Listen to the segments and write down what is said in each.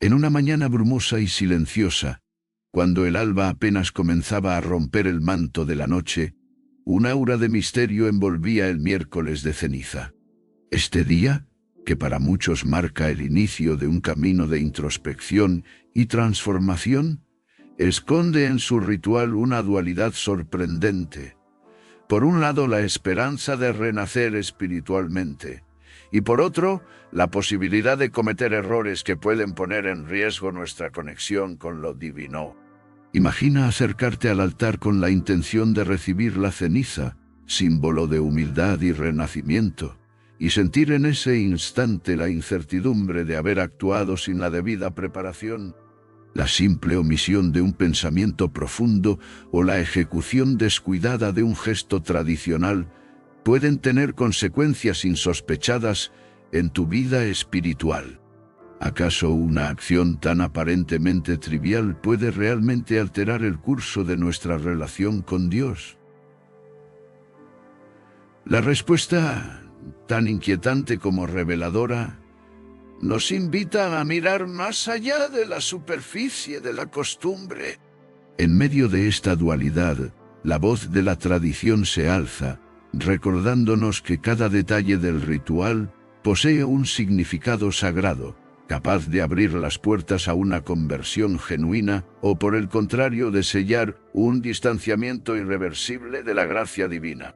En una mañana brumosa y silenciosa, cuando el alba apenas comenzaba a romper el manto de la noche, un aura de misterio envolvía el miércoles de ceniza. Este día, que para muchos marca el inicio de un camino de introspección y transformación, esconde en su ritual una dualidad sorprendente. Por un lado, la esperanza de renacer espiritualmente, y por otro, la posibilidad de cometer errores que pueden poner en riesgo nuestra conexión con lo divino. Imagina acercarte al altar con la intención de recibir la ceniza, símbolo de humildad y renacimiento, y sentir en ese instante la incertidumbre de haber actuado sin la debida preparación. La simple omisión de un pensamiento profundo o la ejecución descuidada de un gesto tradicional pueden tener consecuencias insospechadas en tu vida espiritual. ¿Acaso una acción tan aparentemente trivial puede realmente alterar el curso de nuestra relación con Dios? La respuesta, tan inquietante como reveladora, nos invita a mirar más allá de la superficie de la costumbre. En medio de esta dualidad, la voz de la tradición se alza, recordándonos que cada detalle del ritual posee un significado sagrado, capaz de abrir las puertas a una conversión genuina o, por el contrario, de sellar un distanciamiento irreversible de la gracia divina.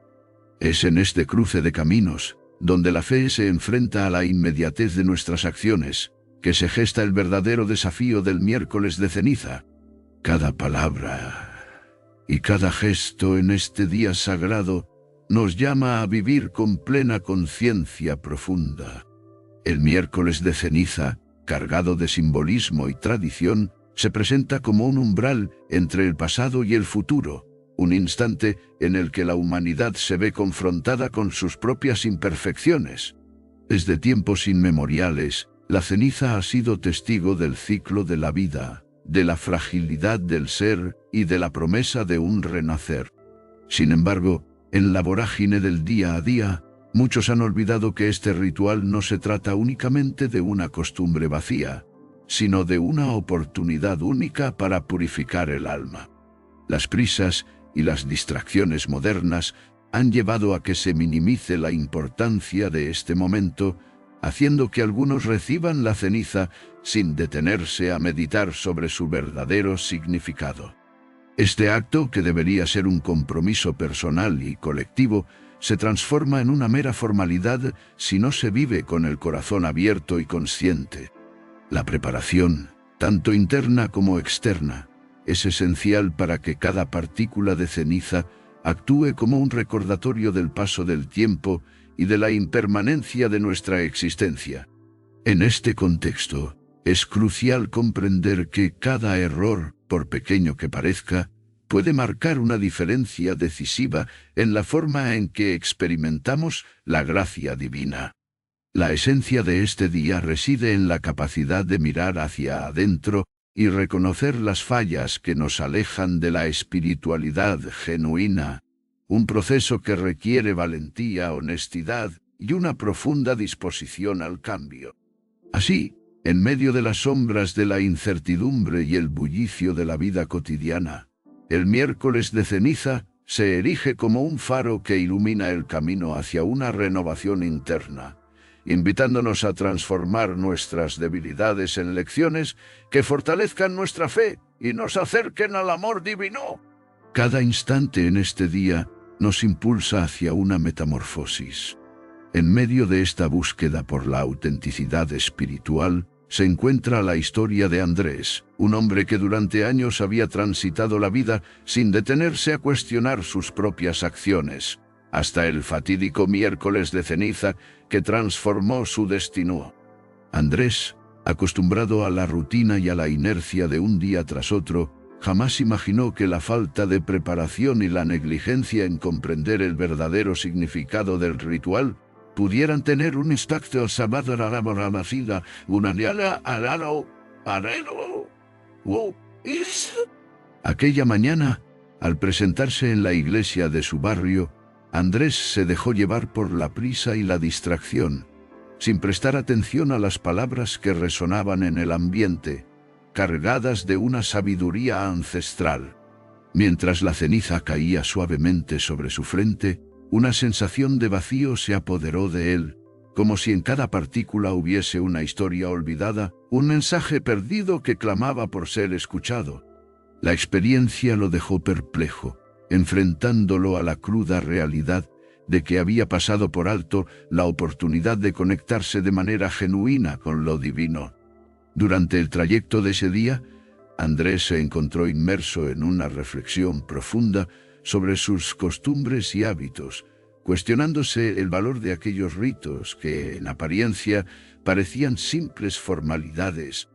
Es en este cruce de caminos, donde la fe se enfrenta a la inmediatez de nuestras acciones, que se gesta el verdadero desafío del miércoles de ceniza. Cada palabra y cada gesto en este día sagrado nos llama a vivir con plena conciencia profunda. El miércoles de ceniza, cargado de simbolismo y tradición, se presenta como un umbral entre el pasado y el futuro, un instante en el que la humanidad se ve confrontada con sus propias imperfecciones. Desde tiempos inmemoriales, la ceniza ha sido testigo del ciclo de la vida, de la fragilidad del ser y de la promesa de un renacer. Sin embargo, en la vorágine del día a día, muchos han olvidado que este ritual no se trata únicamente de una costumbre vacía, sino de una oportunidad única para purificar el alma. Las prisas y las distracciones modernas han llevado a que se minimice la importancia de este momento, haciendo que algunos reciban la ceniza sin detenerse a meditar sobre su verdadero significado. Este acto, que debería ser un compromiso personal y colectivo, se transforma en una mera formalidad si no se vive con el corazón abierto y consciente. La preparación, tanto interna como externa, es esencial para que cada partícula de ceniza actúe como un recordatorio del paso del tiempo y de la impermanencia de nuestra existencia. En este contexto, es crucial comprender que cada error, por pequeño que parezca, puede marcar una diferencia decisiva en la forma en que experimentamos la gracia divina. La esencia de este día reside en la capacidad de mirar hacia adentro y reconocer las fallas que nos alejan de la espiritualidad genuina, un proceso que requiere valentía, honestidad y una profunda disposición al cambio. Así, en medio de las sombras de la incertidumbre y el bullicio de la vida cotidiana, el miércoles de ceniza se erige como un faro que ilumina el camino hacia una renovación interna, invitándonos a transformar nuestras debilidades en lecciones que fortalezcan nuestra fe y nos acerquen al amor divino. Cada instante en este día nos impulsa hacia una metamorfosis. En medio de esta búsqueda por la autenticidad espiritual, se encuentra la historia de Andrés, un hombre que durante años había transitado la vida sin detenerse a cuestionar sus propias acciones, hasta el fatídico miércoles de ceniza que transformó su destino. Andrés, acostumbrado a la rutina y a la inercia de un día tras otro, jamás imaginó que la falta de preparación y la negligencia en comprender el verdadero significado del ritual pudieran tener un impacto salvadoramoralacida, una niala araro. Aquella mañana, al presentarse en la iglesia de su barrio, Andrés se dejó llevar por la prisa y la distracción. sin prestar atención a las palabras que resonaban en el ambiente, cargadas de una sabiduría ancestral. Mientras la ceniza caía suavemente sobre su frente, una sensación de vacío se apoderó de él, como si en cada partícula hubiese una historia olvidada, un mensaje perdido que clamaba por ser escuchado. La experiencia lo dejó perplejo, enfrentándolo a la cruda realidad de que había pasado por alto la oportunidad de conectarse de manera genuina con lo divino. Durante el trayecto de ese día, Andrés se encontró inmerso en una reflexión profunda sobre sus costumbres y hábitos, cuestionándose el valor de aquellos ritos que, en apariencia, parecían simples formalidades.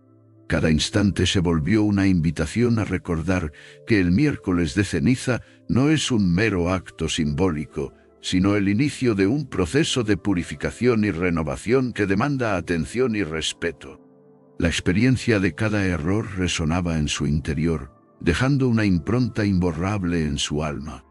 Cada instante se volvió una invitación a recordar que el miércoles de ceniza no es un mero acto simbólico, sino el inicio de un proceso de purificación y renovación que demanda atención y respeto. La experiencia de cada error resonaba en su interior, dejando una impronta imborrable en su alma.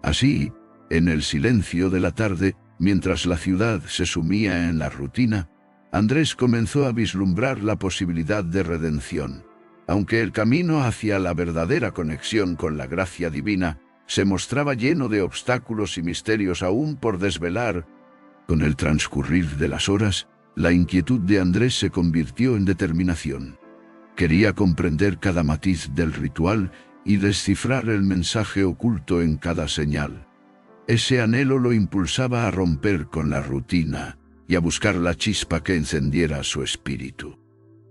Así, en el silencio de la tarde, mientras la ciudad se sumía en la rutina, Andrés comenzó a vislumbrar la posibilidad de redención. Aunque el camino hacia la verdadera conexión con la gracia divina se mostraba lleno de obstáculos y misterios aún por desvelar, con el transcurrir de las horas, la inquietud de Andrés se convirtió en determinación. Quería comprender cada matiz del ritual y descifrar el mensaje oculto en cada señal. Ese anhelo lo impulsaba a romper con la rutina y a buscar la chispa que encendiera su espíritu.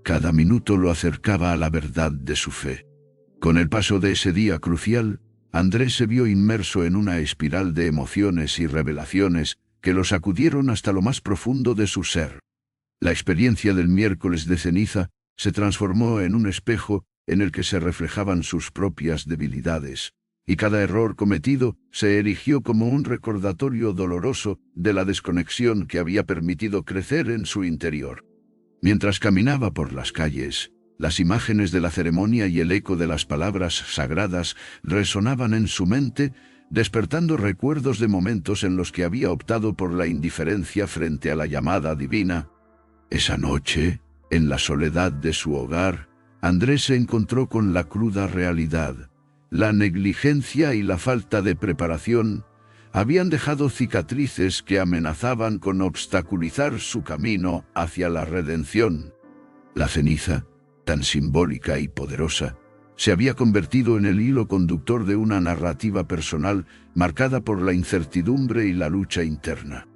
Cada minuto lo acercaba a la verdad de su fe. Con el paso de ese día crucial, Andrés se vio inmerso en una espiral de emociones y revelaciones que lo sacudieron hasta lo más profundo de su ser. La experiencia del miércoles de ceniza se transformó en un espejo en el que se reflejaban sus propias debilidades, y cada error cometido se erigió como un recordatorio doloroso de la desconexión que había permitido crecer en su interior. Mientras caminaba por las calles, las imágenes de la ceremonia y el eco de las palabras sagradas resonaban en su mente, despertando recuerdos de momentos en los que había optado por la indiferencia frente a la llamada divina. Esa noche, en la soledad de su hogar, Andrés se encontró con la cruda realidad. La negligencia y la falta de preparación habían dejado cicatrices que amenazaban con obstaculizar su camino hacia la redención. La ceniza, tan simbólica y poderosa, se había convertido en el hilo conductor de una narrativa personal marcada por la incertidumbre y la lucha interna.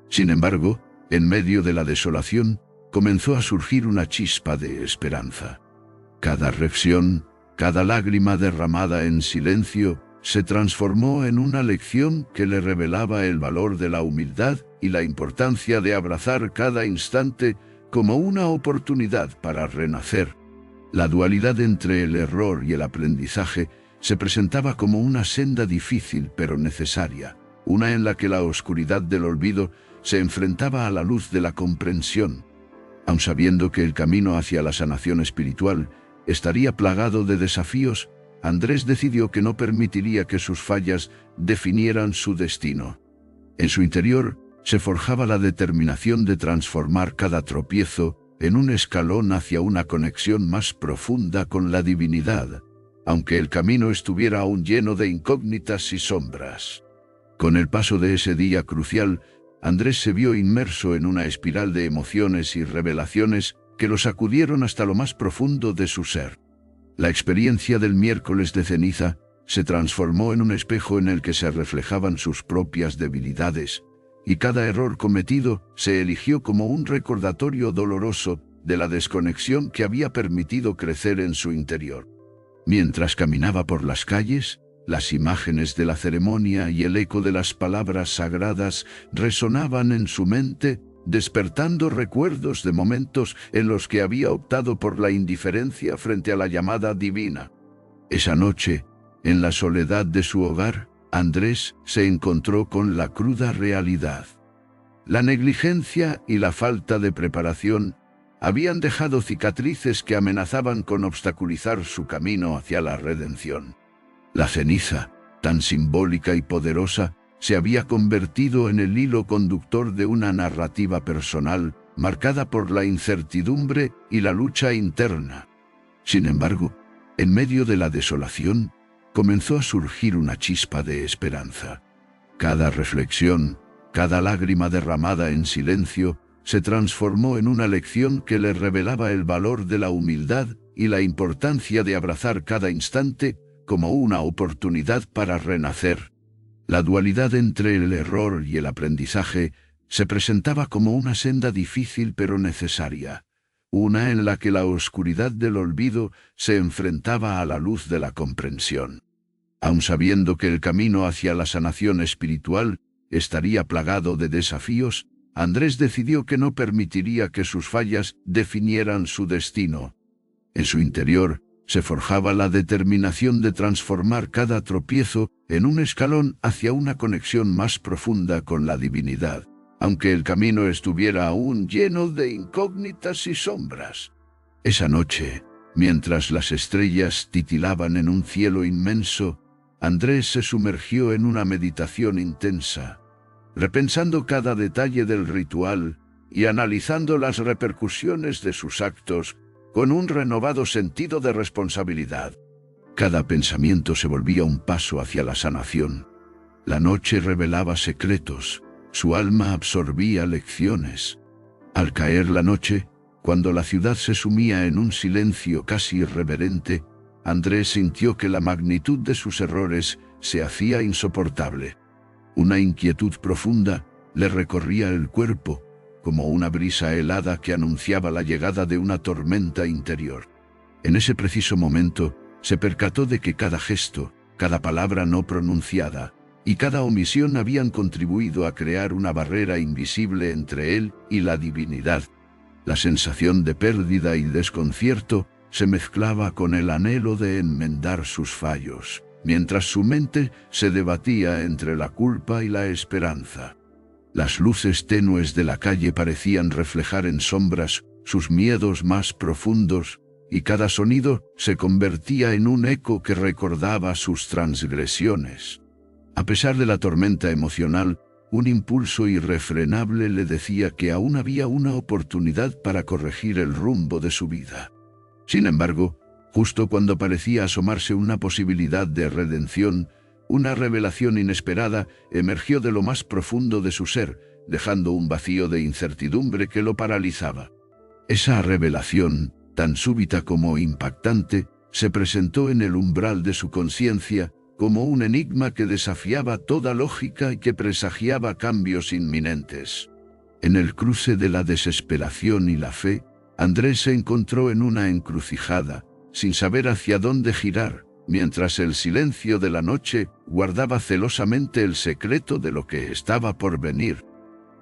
Sin embargo, en medio de la desolación, comenzó a surgir una chispa de esperanza. Cada reflexión, cada lágrima derramada en silencio, se transformó en una lección que le revelaba el valor de la humildad y la importancia de abrazar cada instante como una oportunidad para renacer. La dualidad entre el error y el aprendizaje se presentaba como una senda difícil pero necesaria, una en la que la oscuridad del olvido se enfrentaba a la luz de la comprensión. Aun sabiendo que el camino hacia la sanación espiritual estaría plagado de desafíos, Andrés decidió que no permitiría que sus fallas definieran su destino. En su interior se forjaba la determinación de transformar cada tropiezo en un escalón hacia una conexión más profunda con la divinidad, aunque el camino estuviera aún lleno de incógnitas y sombras. Con el paso de ese día crucial, Andrés se vio inmerso en una espiral de emociones y revelaciones que lo sacudieron hasta lo más profundo de su ser. La experiencia del miércoles de ceniza se transformó en un espejo en el que se reflejaban sus propias debilidades, y cada error cometido se eligió como un recordatorio doloroso de la desconexión que había permitido crecer en su interior. Mientras caminaba por las calles, las imágenes de la ceremonia y el eco de las palabras sagradas resonaban en su mente, despertando recuerdos de momentos en los que había optado por la indiferencia frente a la llamada divina. Esa noche, en la soledad de su hogar, Andrés se encontró con la cruda realidad. La negligencia y la falta de preparación habían dejado cicatrices que amenazaban con obstaculizar su camino hacia la redención. La ceniza, tan simbólica y poderosa, se había convertido en el hilo conductor de una narrativa personal marcada por la incertidumbre y la lucha interna. Sin embargo, en medio de la desolación, comenzó a surgir una chispa de esperanza. Cada reflexión, cada lágrima derramada en silencio, se transformó en una lección que le revelaba el valor de la humildad y la importancia de abrazar cada instante como una oportunidad para renacer. La dualidad entre el error y el aprendizaje se presentaba como una senda difícil pero necesaria, una en la que la oscuridad del olvido se enfrentaba a la luz de la comprensión. Aun sabiendo que el camino hacia la sanación espiritual estaría plagado de desafíos, Andrés decidió que no permitiría que sus fallas definieran su destino. En su interior se forjaba la determinación de transformar cada tropiezo en un escalón hacia una conexión más profunda con la divinidad, aunque el camino estuviera aún lleno de incógnitas y sombras. Esa noche, mientras las estrellas titilaban en un cielo inmenso, Andrés se sumergió en una meditación intensa, repensando cada detalle del ritual y analizando las repercusiones de sus actos con un renovado sentido de responsabilidad. Cada pensamiento se volvía un paso hacia la sanación. La noche revelaba secretos, su alma absorbía lecciones. Al caer la noche, cuando la ciudad se sumía en un silencio casi irreverente, Andrés sintió que la magnitud de sus errores se hacía insoportable. Una inquietud profunda le recorría el cuerpo, como una brisa helada que anunciaba la llegada de una tormenta interior. En ese preciso momento, se percató de que cada gesto, cada palabra no pronunciada y cada omisión habían contribuido a crear una barrera invisible entre él y la divinidad. La sensación de pérdida y desconcierto se mezclaba con el anhelo de enmendar sus fallos, mientras su mente se debatía entre la culpa y la esperanza. Las luces tenues de la calle parecían reflejar en sombras sus miedos más profundos, y cada sonido se convertía en un eco que recordaba sus transgresiones. A pesar de la tormenta emocional, un impulso irrefrenable le decía que aún había una oportunidad para corregir el rumbo de su vida. Sin embargo, justo cuando parecía asomarse una posibilidad de redención, una revelación inesperada emergió de lo más profundo de su ser, dejando un vacío de incertidumbre que lo paralizaba. Esa revelación, tan súbita como impactante, se presentó en el umbral de su conciencia como un enigma que desafiaba toda lógica y que presagiaba cambios inminentes. En el cruce de la desesperación y la fe, Andrés se encontró en una encrucijada, sin saber hacia dónde girar, mientras el silencio de la noche guardaba celosamente el secreto de lo que estaba por venir.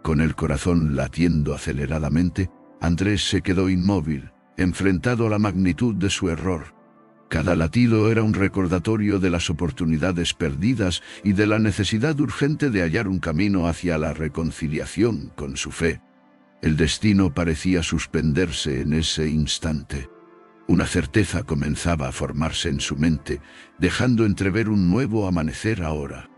Con el corazón latiendo aceleradamente, Andrés se quedó inmóvil, enfrentado a la magnitud de su error. Cada latido era un recordatorio de las oportunidades perdidas y de la necesidad urgente de hallar un camino hacia la reconciliación con su fe. El destino parecía suspenderse en ese instante. Una certeza comenzaba a formarse en su mente, dejando entrever un nuevo amanecer ahora.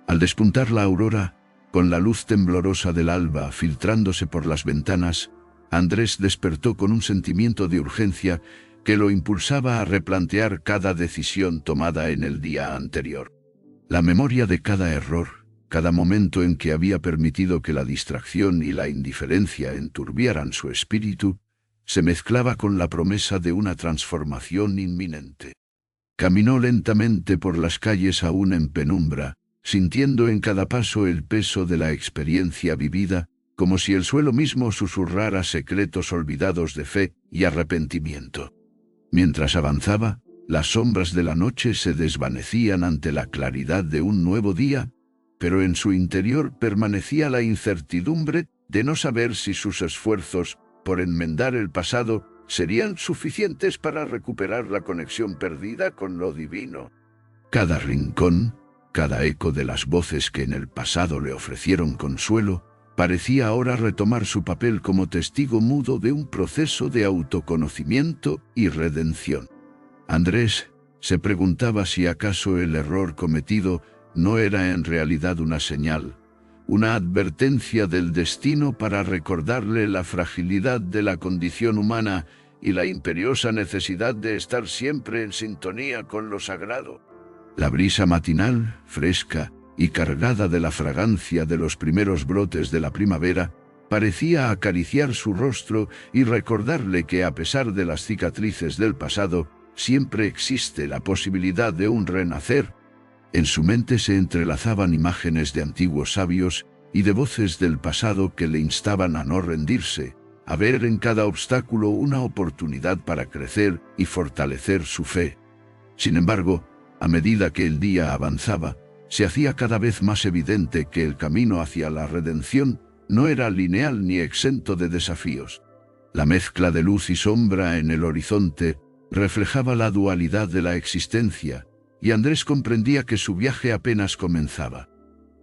Al despuntar la aurora, con la luz temblorosa del alba filtrándose por las ventanas, Andrés despertó con un sentimiento de urgencia que lo impulsaba a replantear cada decisión tomada en el día anterior. La memoria de cada error, cada momento en que había permitido que la distracción y la indiferencia enturbiaran su espíritu, se mezclaba con la promesa de una transformación inminente. Caminó lentamente por las calles aún en penumbra, sintiendo en cada paso el peso de la experiencia vivida, como si el suelo mismo susurrara secretos olvidados de fe y arrepentimiento. Mientras avanzaba, las sombras de la noche se desvanecían ante la claridad de un nuevo día, pero en su interior permanecía la incertidumbre de no saber si sus esfuerzos por enmendar el pasado serían suficientes para recuperar la conexión perdida con lo divino. Cada rincón, cada eco de las voces que en el pasado le ofrecieron consuelo, parecía ahora retomar su papel como testigo mudo de un proceso de autoconocimiento y redención. Andrés se preguntaba si acaso el error cometido no era en realidad una señal una advertencia del destino para recordarle la fragilidad de la condición humana y la imperiosa necesidad de estar siempre en sintonía con lo sagrado. La brisa matinal, fresca y cargada de la fragancia de los primeros brotes de la primavera, parecía acariciar su rostro y recordarle que a pesar de las cicatrices del pasado, siempre existe la posibilidad de un renacer. En su mente se entrelazaban imágenes de antiguos sabios y de voces del pasado que le instaban a no rendirse, a ver en cada obstáculo una oportunidad para crecer y fortalecer su fe. Sin embargo, a medida que el día avanzaba, se hacía cada vez más evidente que el camino hacia la redención no era lineal ni exento de desafíos. La mezcla de luz y sombra en el horizonte reflejaba la dualidad de la existencia, y Andrés comprendía que su viaje apenas comenzaba.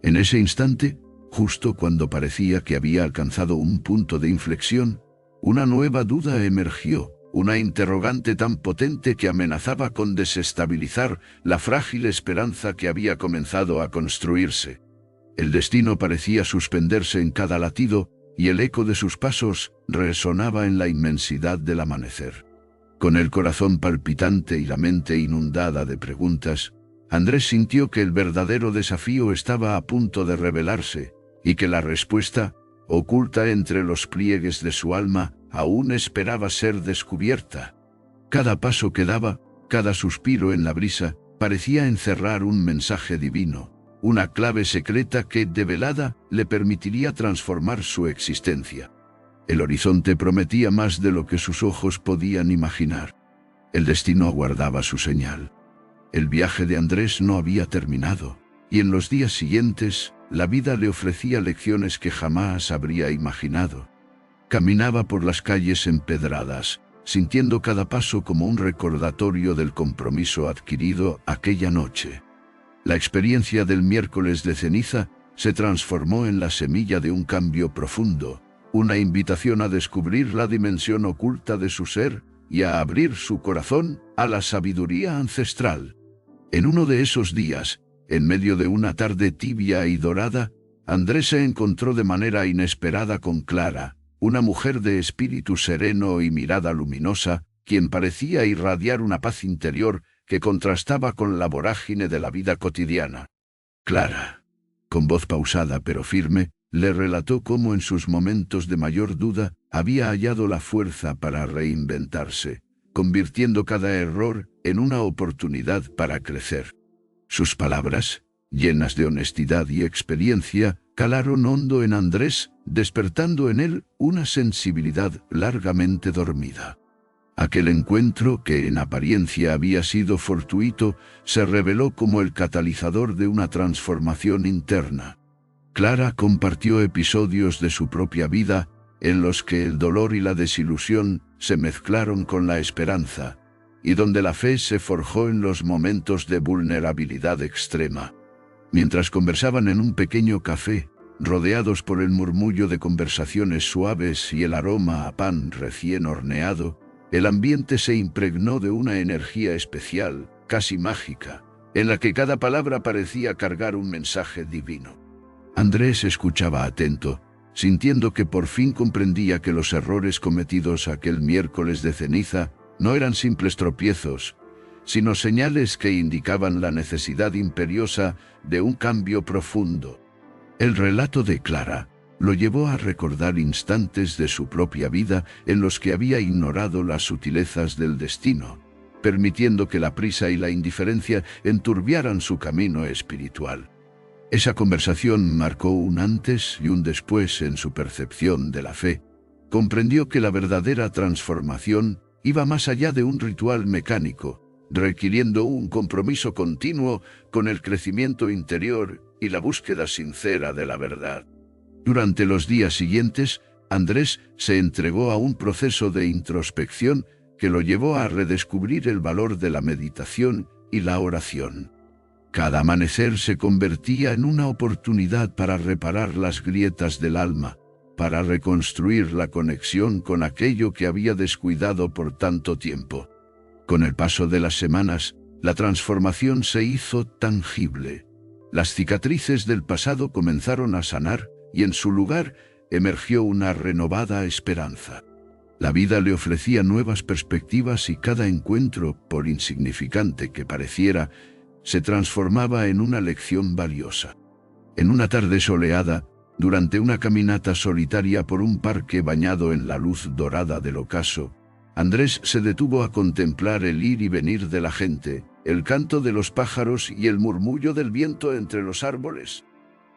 En ese instante, justo cuando parecía que había alcanzado un punto de inflexión, una nueva duda emergió, una interrogante tan potente que amenazaba con desestabilizar la frágil esperanza que había comenzado a construirse. El destino parecía suspenderse en cada latido, y el eco de sus pasos resonaba en la inmensidad del amanecer. Con el corazón palpitante y la mente inundada de preguntas, Andrés sintió que el verdadero desafío estaba a punto de revelarse, y que la respuesta, oculta entre los pliegues de su alma, aún esperaba ser descubierta. Cada paso que daba, cada suspiro en la brisa, parecía encerrar un mensaje divino, una clave secreta que, develada, le permitiría transformar su existencia. El horizonte prometía más de lo que sus ojos podían imaginar. El destino aguardaba su señal. El viaje de Andrés no había terminado, y en los días siguientes, la vida le ofrecía lecciones que jamás habría imaginado. Caminaba por las calles empedradas, sintiendo cada paso como un recordatorio del compromiso adquirido aquella noche. La experiencia del miércoles de ceniza se transformó en la semilla de un cambio profundo, una invitación a descubrir la dimensión oculta de su ser y a abrir su corazón a la sabiduría ancestral. En uno de esos días, en medio de una tarde tibia y dorada, Andrés se encontró de manera inesperada con Clara, una mujer de espíritu sereno y mirada luminosa, quien parecía irradiar una paz interior que contrastaba con la vorágine de la vida cotidiana. Clara, con voz pausada pero firme, le relató cómo en sus momentos de mayor duda había hallado la fuerza para reinventarse, convirtiendo cada error en una oportunidad para crecer. Sus palabras, llenas de honestidad y experiencia, calaron hondo en Andrés, despertando en él una sensibilidad largamente dormida. Aquel encuentro, que en apariencia había sido fortuito, se reveló como el catalizador de una transformación interna. Clara compartió episodios de su propia vida, en los que el dolor y la desilusión se mezclaron con la esperanza, y donde la fe se forjó en los momentos de vulnerabilidad extrema. Mientras conversaban en un pequeño café, rodeados por el murmullo de conversaciones suaves y el aroma a pan recién horneado, el ambiente se impregnó de una energía especial, casi mágica, en la que cada palabra parecía cargar un mensaje divino. Andrés escuchaba atento, sintiendo que por fin comprendía que los errores cometidos aquel miércoles de ceniza no eran simples tropiezos, sino señales que indicaban la necesidad imperiosa de un cambio profundo. El relato de Clara lo llevó a recordar instantes de su propia vida en los que había ignorado las sutilezas del destino, permitiendo que la prisa y la indiferencia enturbiaran su camino espiritual. Esa conversación marcó un antes y un después en su percepción de la fe. Comprendió que la verdadera transformación iba más allá de un ritual mecánico, requiriendo un compromiso continuo con el crecimiento interior y la búsqueda sincera de la verdad. Durante los días siguientes, Andrés se entregó a un proceso de introspección que lo llevó a redescubrir el valor de la meditación y la oración. Cada amanecer se convertía en una oportunidad para reparar las grietas del alma, para reconstruir la conexión con aquello que había descuidado por tanto tiempo. Con el paso de las semanas, la transformación se hizo tangible. Las cicatrices del pasado comenzaron a sanar y en su lugar emergió una renovada esperanza. La vida le ofrecía nuevas perspectivas y cada encuentro, por insignificante que pareciera, se transformaba en una lección valiosa. En una tarde soleada, durante una caminata solitaria por un parque bañado en la luz dorada del ocaso, Andrés se detuvo a contemplar el ir y venir de la gente, el canto de los pájaros y el murmullo del viento entre los árboles.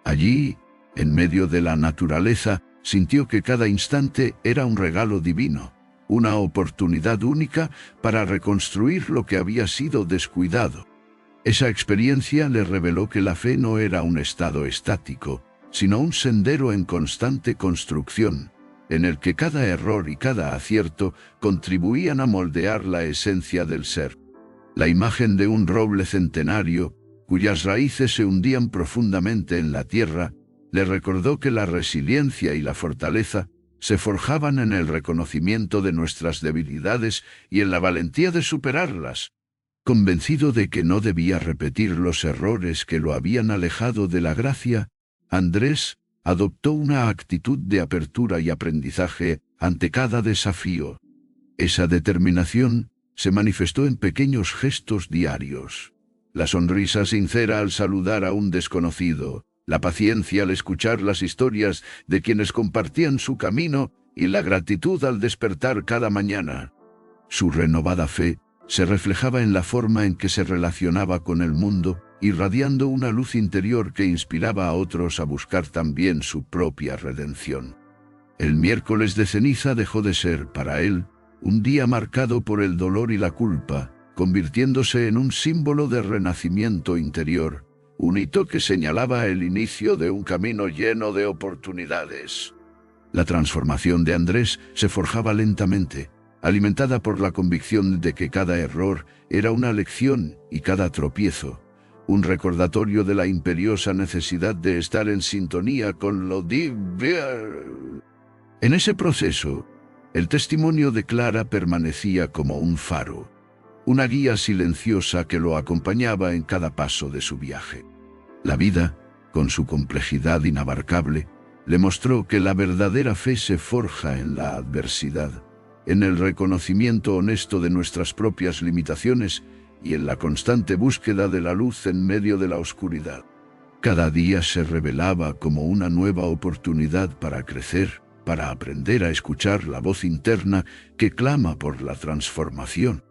Allí, en medio de la naturaleza, sintió que cada instante era un regalo divino, una oportunidad única para reconstruir lo que había sido descuidado. Esa experiencia le reveló que la fe no era un estado estático, sino un sendero en constante construcción, en el que cada error y cada acierto contribuían a moldear la esencia del ser. La imagen de un roble centenario, cuyas raíces se hundían profundamente en la tierra, le recordó que la resiliencia y la fortaleza se forjaban en el reconocimiento de nuestras debilidades y en la valentía de superarlas. Convencido de que no debía repetir los errores que lo habían alejado de la gracia, Andrés adoptó una actitud de apertura y aprendizaje ante cada desafío. Esa determinación se manifestó en pequeños gestos diarios. La sonrisa sincera al saludar a un desconocido, la paciencia al escuchar las historias de quienes compartían su camino y la gratitud al despertar cada mañana. Su renovada fe se reflejaba en la forma en que se relacionaba con el mundo, irradiando una luz interior que inspiraba a otros a buscar también su propia redención. El miércoles de ceniza dejó de ser, para él, un día marcado por el dolor y la culpa, convirtiéndose en un símbolo de renacimiento interior, un hito que señalaba el inicio de un camino lleno de oportunidades. La transformación de Andrés se forjaba lentamente, alimentada por la convicción de que cada error era una lección y cada tropiezo un recordatorio de la imperiosa necesidad de estar en sintonía con lo divino. En ese proceso, el testimonio de Clara permanecía como un faro, una guía silenciosa que lo acompañaba en cada paso de su viaje. La vida, con su complejidad inabarcable, le mostró que la verdadera fe se forja en la adversidad, en el reconocimiento honesto de nuestras propias limitaciones y en la constante búsqueda de la luz en medio de la oscuridad. Cada día se revelaba como una nueva oportunidad para crecer, para aprender a escuchar la voz interna que clama por la transformación.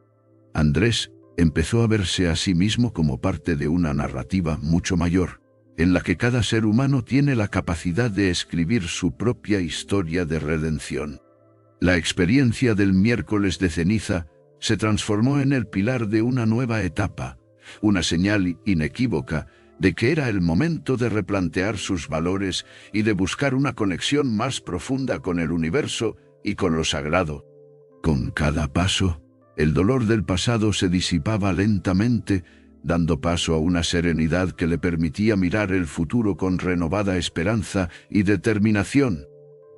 Andrés empezó a verse a sí mismo como parte de una narrativa mucho mayor, en la que cada ser humano tiene la capacidad de escribir su propia historia de redención. La experiencia del miércoles de ceniza se transformó en el pilar de una nueva etapa, una señal inequívoca de que era el momento de replantear sus valores y de buscar una conexión más profunda con el universo y con lo sagrado. Con cada paso, el dolor del pasado se disipaba lentamente, dando paso a una serenidad que le permitía mirar el futuro con renovada esperanza y determinación.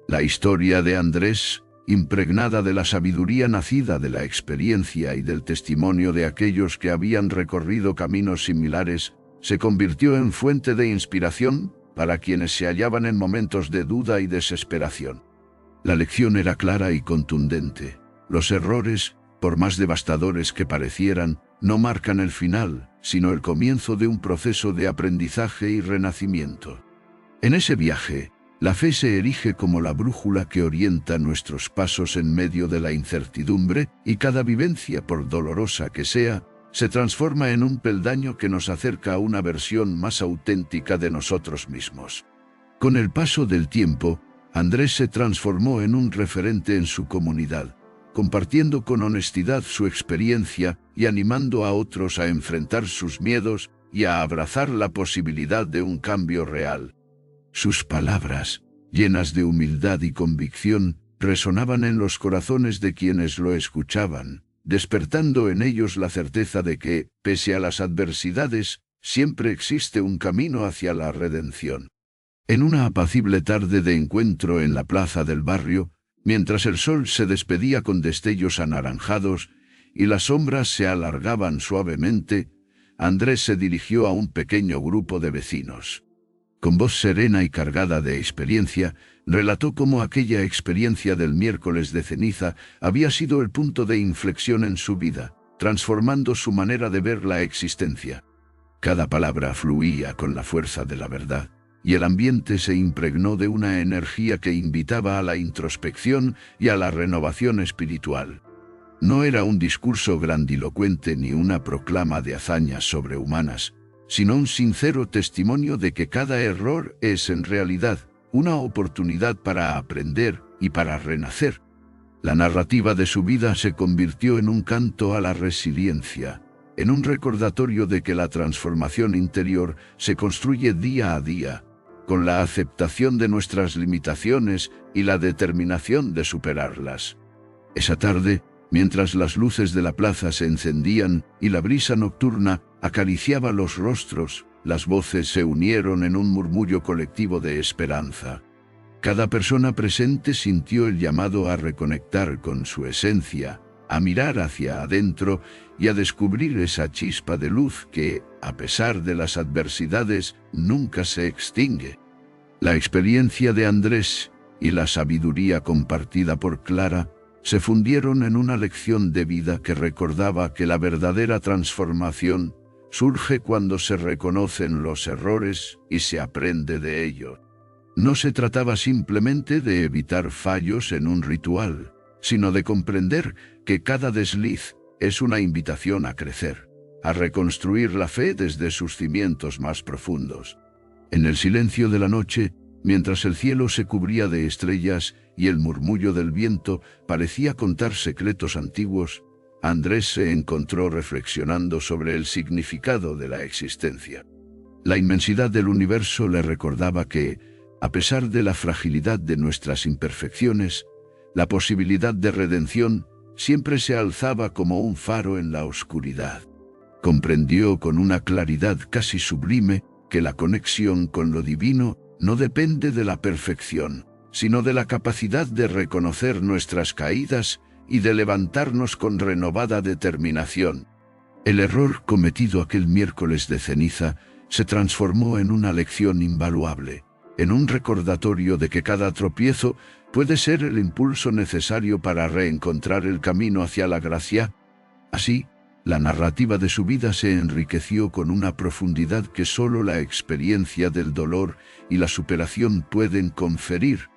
La historia de Andrés, impregnada de la sabiduría nacida de la experiencia y del testimonio de aquellos que habían recorrido caminos similares, se convirtió en fuente de inspiración para quienes se hallaban en momentos de duda y desesperación. La lección era clara y contundente. Los errores, por más devastadores que parecieran, no marcan el final, sino el comienzo de un proceso de aprendizaje y renacimiento. En ese viaje, la fe se erige como la brújula que orienta nuestros pasos en medio de la incertidumbre y cada vivencia, por dolorosa que sea, se transforma en un peldaño que nos acerca a una versión más auténtica de nosotros mismos. Con el paso del tiempo, Andrés se transformó en un referente en su comunidad, compartiendo con honestidad su experiencia y animando a otros a enfrentar sus miedos y a abrazar la posibilidad de un cambio real. Sus palabras, llenas de humildad y convicción, resonaban en los corazones de quienes lo escuchaban, despertando en ellos la certeza de que, pese a las adversidades, siempre existe un camino hacia la redención. En una apacible tarde de encuentro en la plaza del barrio, mientras el sol se despedía con destellos anaranjados y las sombras se alargaban suavemente, Andrés se dirigió a un pequeño grupo de vecinos. Con voz serena y cargada de experiencia, relató cómo aquella experiencia del miércoles de ceniza había sido el punto de inflexión en su vida, transformando su manera de ver la existencia. Cada palabra fluía con la fuerza de la verdad, y el ambiente se impregnó de una energía que invitaba a la introspección y a la renovación espiritual. No era un discurso grandilocuente ni una proclama de hazañas sobrehumanas, sino un sincero testimonio de que cada error es en realidad una oportunidad para aprender y para renacer. La narrativa de su vida se convirtió en un canto a la resiliencia, en un recordatorio de que la transformación interior se construye día a día, con la aceptación de nuestras limitaciones y la determinación de superarlas. Esa tarde, mientras las luces de la plaza se encendían y la brisa nocturna acariciaba los rostros, las voces se unieron en un murmullo colectivo de esperanza. Cada persona presente sintió el llamado a reconectar con su esencia, a mirar hacia adentro y a descubrir esa chispa de luz que, a pesar de las adversidades, nunca se extingue. La experiencia de Andrés y la sabiduría compartida por Clara se fundieron en una lección de vida que recordaba que la verdadera transformación surge cuando se reconocen los errores y se aprende de ellos. No se trataba simplemente de evitar fallos en un ritual, sino de comprender que cada desliz es una invitación a crecer, a reconstruir la fe desde sus cimientos más profundos. En el silencio de la noche, mientras el cielo se cubría de estrellas y el murmullo del viento parecía contar secretos antiguos, Andrés se encontró reflexionando sobre el significado de la existencia. La inmensidad del universo le recordaba que, a pesar de la fragilidad de nuestras imperfecciones, la posibilidad de redención siempre se alzaba como un faro en la oscuridad. Comprendió con una claridad casi sublime que la conexión con lo divino no depende de la perfección, sino de la capacidad de reconocer nuestras caídas y de levantarnos con renovada determinación. El error cometido aquel miércoles de ceniza se transformó en una lección invaluable, en un recordatorio de que cada tropiezo puede ser el impulso necesario para reencontrar el camino hacia la gracia. Así, la narrativa de su vida se enriqueció con una profundidad que solo la experiencia del dolor y la superación pueden conferir,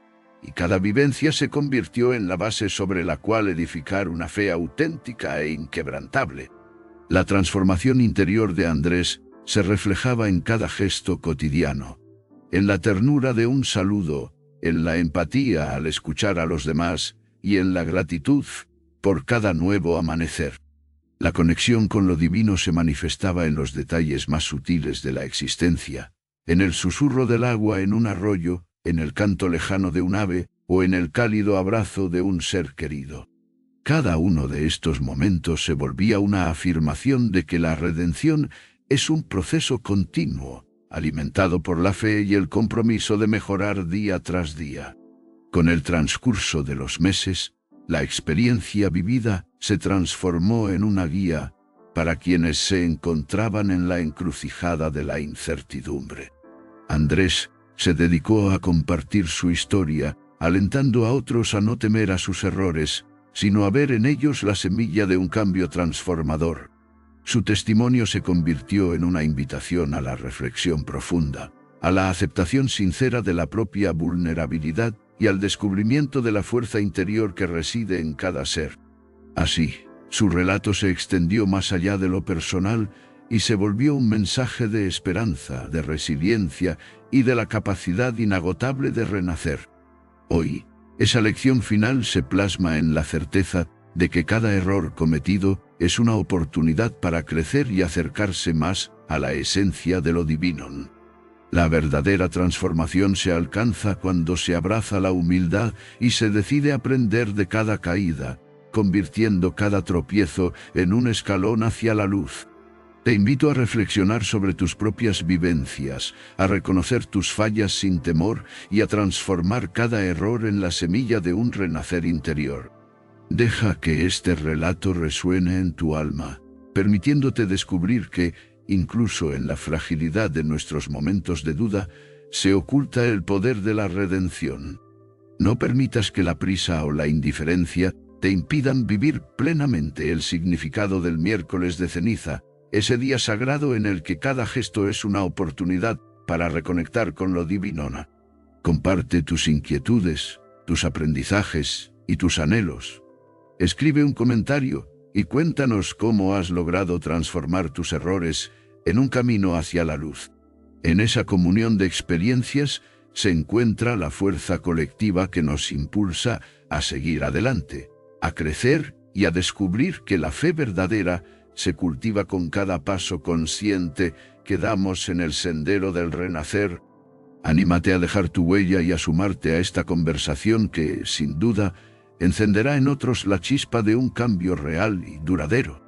y cada vivencia se convirtió en la base sobre la cual edificar una fe auténtica e inquebrantable. La transformación interior de Andrés se reflejaba en cada gesto cotidiano, en la ternura de un saludo, en la empatía al escuchar a los demás y en la gratitud por cada nuevo amanecer. La conexión con lo divino se manifestaba en los detalles más sutiles de la existencia, en el susurro del agua en un arroyo, en el canto lejano de un ave o en el cálido abrazo de un ser querido. Cada uno de estos momentos se volvía una afirmación de que la redención es un proceso continuo, alimentado por la fe y el compromiso de mejorar día tras día. Con el transcurso de los meses, la experiencia vivida se transformó en una guía para quienes se encontraban en la encrucijada de la incertidumbre. Andrés se dedicó a compartir su historia, alentando a otros a no temer a sus errores, sino a ver en ellos la semilla de un cambio transformador. Su testimonio se convirtió en una invitación a la reflexión profunda, a la aceptación sincera de la propia vulnerabilidad y al descubrimiento de la fuerza interior que reside en cada ser. Así, su relato se extendió más allá de lo personal y se volvió un mensaje de esperanza, de resiliencia y de la capacidad inagotable de renacer. Hoy, esa lección final se plasma en la certeza de que cada error cometido es una oportunidad para crecer y acercarse más a la esencia de lo divino. La verdadera transformación se alcanza cuando se abraza la humildad y se decide aprender de cada caída, convirtiendo cada tropiezo en un escalón hacia la luz. Te invito a reflexionar sobre tus propias vivencias, a reconocer tus fallas sin temor y a transformar cada error en la semilla de un renacer interior. Deja que este relato resuene en tu alma, permitiéndote descubrir que, incluso en la fragilidad de nuestros momentos de duda, se oculta el poder de la redención. No permitas que la prisa o la indiferencia te impidan vivir plenamente el significado del miércoles de ceniza, ese día sagrado en el que cada gesto es una oportunidad para reconectar con lo divino. Comparte tus inquietudes, tus aprendizajes y tus anhelos. Escribe un comentario y cuéntanos cómo has logrado transformar tus errores en un camino hacia la luz. En esa comunión de experiencias se encuentra la fuerza colectiva que nos impulsa a seguir adelante, a crecer y a descubrir que la fe verdadera se cultiva con cada paso consciente que damos en el sendero del renacer. Anímate a dejar tu huella y a sumarte a esta conversación que, sin duda, encenderá en otros la chispa de un cambio real y duradero.